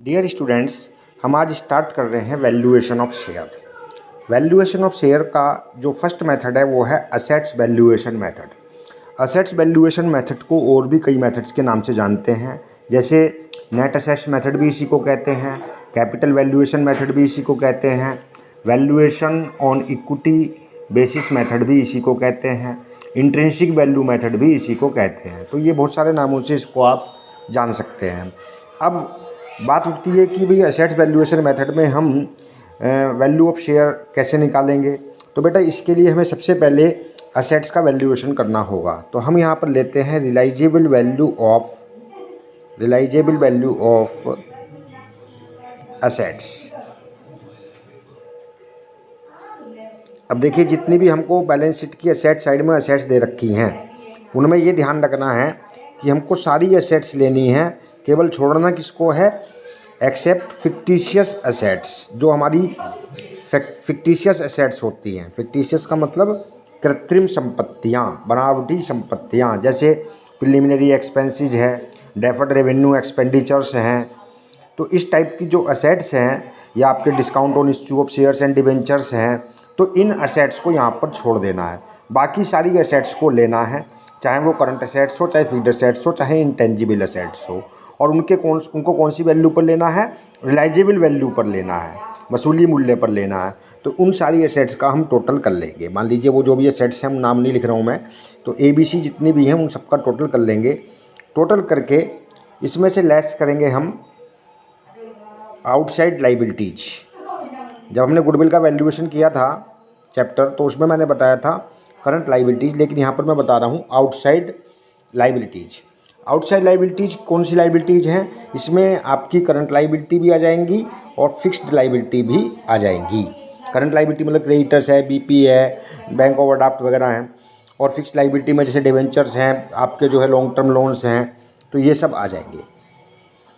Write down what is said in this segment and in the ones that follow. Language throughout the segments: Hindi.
डियर स्टूडेंट्स, हम आज स्टार्ट कर रहे हैं valuation of share. Valuation of share का जो फर्स्ट मेथड है वो है assets valuation method. Assets valuation method को और भी कई मेथड्स के नाम से जानते हैं, जैसे नेट असेट्स मेथड भी इसी को कहते हैं, कैपिटल वैल्यूएशन मेथड भी इसी को कहते हैं, valuation on equity basis method भी इसी को कहते हैं, इंट्रिंसिक वैल्यू मेथड भी इसी को कहते हैं। तो ये बहुत सारे नामों से इसको आप जान सकते हैं। अब बात उठती है कि भाई असेट्स वैल्यूएशन मेथड में हम वैल्यू ऑफ शेयर कैसे निकालेंगे। तो बेटा इसके लिए हमें सबसे पहले असेट्स का वैल्यूएशन करना होगा। तो हम यहाँ पर लेते हैं रिलाइजेबल वैल्यू ऑफ असेट्स। अब देखिए जितनी भी हमको बैलेंस शीट की असेट साइड में असेट्स दे रखी हैं उनमें ये ध्यान रखना है कि हमको सारी असेट्स लेनी है, केवल छोड़ना किसको है, एक्सेप्ट फिक्टिशियस असेट्स। जो हमारी फिक्टिशियस असेट्स होती हैं, फिक्टिशियस का मतलब कृत्रिम संपत्तियाँ, बनावटी संपत्तियाँ, जैसे प्रिलिमिनरी एक्सपेंसेस है, डेफर्ड रेवेन्यू एक्सपेंडिचर्स हैं। तो इस टाइप की जो असेट्स हैं या आपके discount on issue of shares and debentures हैं, तो इन असेट्स को यहाँ पर छोड़ देना है। बाकी सारी असेट्स को लेना है, चाहे वो करंट असेट्स हो, चाहे फिक्स्ड असेट्स हो, चाहे इंटेंजिबल असेट्स हो। और उनको कौन सी वैल्यू पर लेना है, रिलाइजेबल वैल्यू पर लेना है, वसूली मूल्य पर लेना है। तो उन सारी असेट्स का हम टोटल कर लेंगे। मान लीजिए वो जो भी असेट्स हैं, हम नाम नहीं लिख रहा हूँ मैं, तो ABC जितनी भी हैं उन सबका टोटल कर लेंगे। टोटल करके इसमें से लेस करेंगे हम आउटसाइड लाइबिलिटीज। जब हमने गुडविल का वैल्यूएशन किया था चैप्टर, तो उसमें मैंने बताया था करंट लाइबिलिटीज़, लेकिन यहाँ पर मैं बता रहा हूँ आउटसाइड लाइबिलिटीज़। आउटसाइड लाइबिलिटीज़ कौन सी लाइबिलिटीज़ हैं, इसमें आपकी करंट लाइबिलिटी भी आ जाएंगी और फिक्स्ड लाइबिलिटी भी आ जाएंगी। करंट लाइबिलिटी मतलब क्रेडिटर्स है, BP है, बैंक ओवरड्राफ्ट वगैरह हैं, और फिक्स्ड लाइबिलिटी में जैसे डिवेंचर्स हैं, आपके जो है लॉन्ग टर्म लोन्स हैं, तो ये सब आ जाएंगे।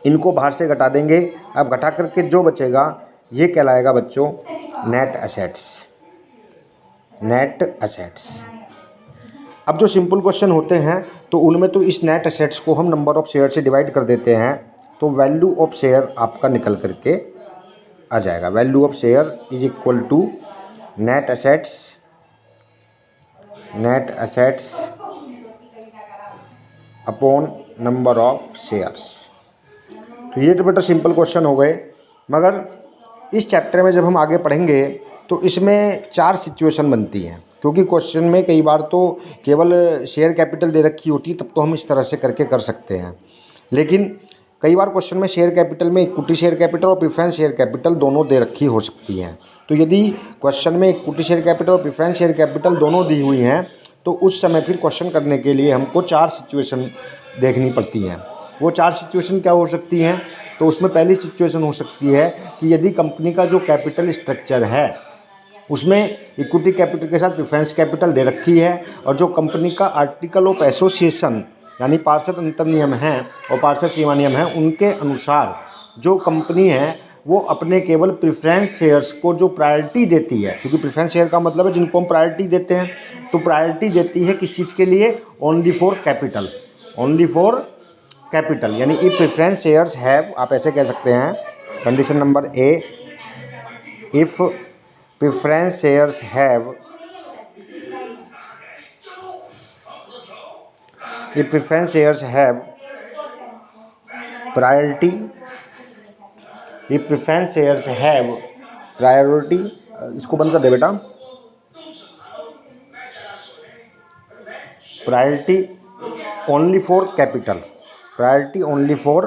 इनको बाहर से घटा देंगे। अब घटा करके जो बचेगा ये कहलाएगा बच्चों नेट असेट्स। Net assets. अब जो सिंपल क्वेश्चन होते हैं तो उनमें तो इस नेट असेट्स को हम नंबर ऑफ़ शेयर से डिवाइड कर देते हैं, तो वैल्यू ऑफ शेयर आपका निकल करके आ जाएगा। Value of share is equal to net assets upon number of shares. तो ये तो बेटा सिंपल क्वेश्चन हो गए। मगर इस चैप्टर में जब हम आगे पढ़ेंगे तो इसमें 4 सिचुएशन बनती हैं, क्योंकि क्वेश्चन में कई बार तो केवल शेयर कैपिटल दे रखी होती, तब तो हम इस तरह से करके कर सकते हैं। लेकिन कई बार क्वेश्चन में शेयर कैपिटल में इक्विटी शेयर कैपिटल और प्रेफरेंस शेयर कैपिटल दोनों दे रखी हो सकती हैं। तो यदि क्वेश्चन में इक्विटी शेयर कैपिटल और प्रेफरेंस शेयर कैपिटल दोनों दी हुई हैं, तो उस समय फिर क्वेश्चन करने के लिए हमको 4 सिचुएशन देखनी पड़ती हैं। वो 4 सिचुएशन क्या हो सकती हैं, तो उसमें पहली सिचुएशन हो सकती है कि यदि कंपनी का जो कैपिटल स्ट्रक्चर है उसमें इक्विटी कैपिटल के साथ प्रेफरेंस कैपिटल दे रखी है, और जो कंपनी का आर्टिकल ऑफ एसोसिएशन यानी पार्षद अंतर नियम है और पार्षद सीमा नियम है, उनके अनुसार जो कंपनी है वो अपने केवल प्रेफरेंस शेयर्स को जो प्रायोरिटी देती है, क्योंकि प्रेफरेंस शेयर का मतलब है जिनको हम प्रायोरिटी देते हैं, तो प्रायोरिटी देती है किस चीज़ के लिए, only for capital. Only for capital यानी इफ प्रेफरेंस शेयर्स हैव, आप ऐसे कह सकते हैं, condition number A, if preference shares have, if preference shares have priority, if preference shares have priority, इसको बंद कर दे बेटा, priority only for capital, priority only for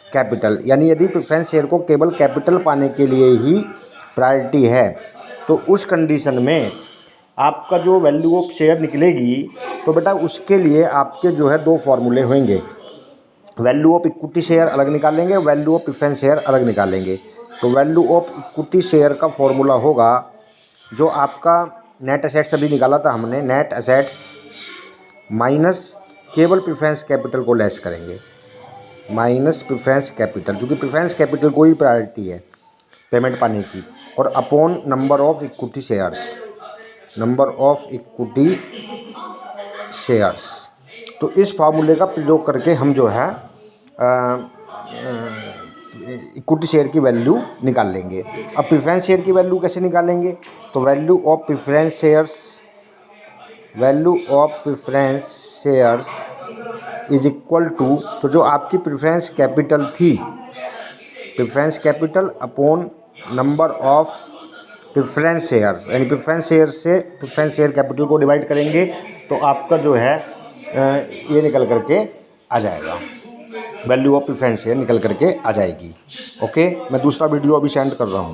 capital, यानी यदि प्रेफरेंस शेयर को केवल कैपिटल पाने के लिए ही प्रायोरिटी है, तो उस कंडीशन में आपका जो वैल्यू ऑफ शेयर निकलेगी, तो बेटा उसके लिए आपके जो है 2 फॉर्मूले होंगे। वैल्यू ऑफ इक्विटी शेयर अलग निकालेंगे, वैल्यू ऑफ प्रेफरेंस शेयर अलग निकालेंगे। तो वैल्यू ऑफ इक्विटी शेयर का फॉर्मूला होगा जो आपका नेट असेट्स अभी निकाला था हमने, नेट असेट्स माइनस केवल प्रेफरेंस कैपिटल को लेस करेंगे, माइनस प्रेफरेंस कैपिटल, क्योंकि प्रेफरेंस कैपिटल को ही प्रायोरिटी है पेमेंट पाने की, और upon number of equity shares, number of equity shares. तो इस फार्मूले का प्रयोग करके हम जो है इक्विटी शेयर की वैल्यू निकाल लेंगे। अब प्रेफरेंस शेयर की वैल्यू कैसे निकालेंगे? तो value of preference shares is equal to, तो जो आपकी प्रेफरेंस कैपिटल थी, preference capital upon number of preference share, यानी प्रेफरेंस शेयर से प्रेफरेंस शेयर कैपिटल को डिवाइड करेंगे तो आपका जो है ये निकल करके आ जाएगा, वैल्यू ऑफ प्रेफरेंस शेयर निकल करके आ जाएगी। ओके, मैं दूसरा वीडियो अभी सेंड कर रहा हूँ।